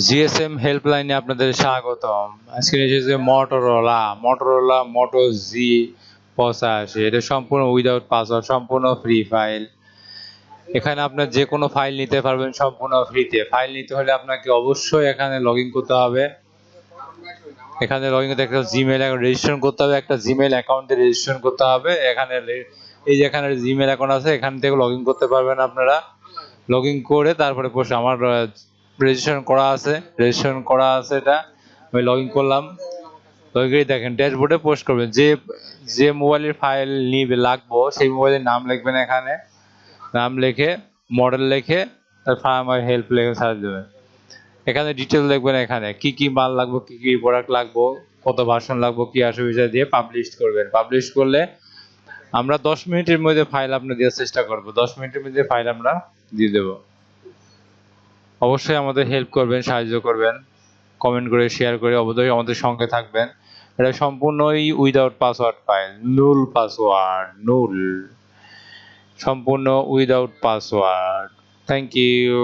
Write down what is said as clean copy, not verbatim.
GSM হেল্পলাইনে আপনাদের স্বাগতম। আজকে এসেছে মোটরোলা মোটো G85। এটা সম্পূর্ণ উইদাউট পাসওয়ার্ড, সম্পূর্ণ ফ্রি ফাইল। এখানে আপনার যে কোনো ফাইল নিতে পারবেন সম্পূর্ণ ফ্রিতে। ফাইল নিতে হলে আপনাকে অবশ্যই এখানে লগ ইন করতে হবে। এখানে লগ ইন করতে একটা জিমেল রেজিস্ট্রেশন করতে হবে, একটা জিমেল অ্যাকাউন্টে রেজিস্ট্রেশন করতে হবে। এখানে এই যে এখানে জিমেল অ্যাকাউন্ট আছে, এখান থেকে লগ ইন করতে পারবেন আপনারা। লগ ইন করে তারপরে পোস্ট আমার রেজিস্ট্রেশন করা আছে, এটা আমি লগ ইন করলাম। লগ ইন করে দেখেন ড্যাশবোর্ডে পোস্ট করবেন। যে মোবাইলের ফাইল লাগবো সেই মোবাইলের নাম লিখবেন, এখানে নাম লিখে মডেল লিখে তারপর আমার হেল্প লিখে সার্চ দেবেন। এখানে ডিটেল দেখবেন, এখানে কি কি মাল লাগবে, কি কি প্রোডাক্ট লাগবে, কত ভার্সন লাগবে, কি অসুবিধা দিয়ে পাবলিশ করবেন। পাবলিশ করলে আমরা 10 মিনিটের মধ্যে ফাইল আপনি দেওয়ার চেষ্টা করব। 10 মিনিটের মধ্যে ফাইল আমরা দিয়ে দেব। অবশ্যই আমাদের হেল্প করবেন, সাহায্য করবেন, কমেন্ট করে শেয়ার করে অবশ্যই আমাদের সঙ্গে থাকবেন। এটা সম্পূর্ণই without password file, null password, সম্পূর্ণ উইদাউট পাসওয়ার্ড। Thank you.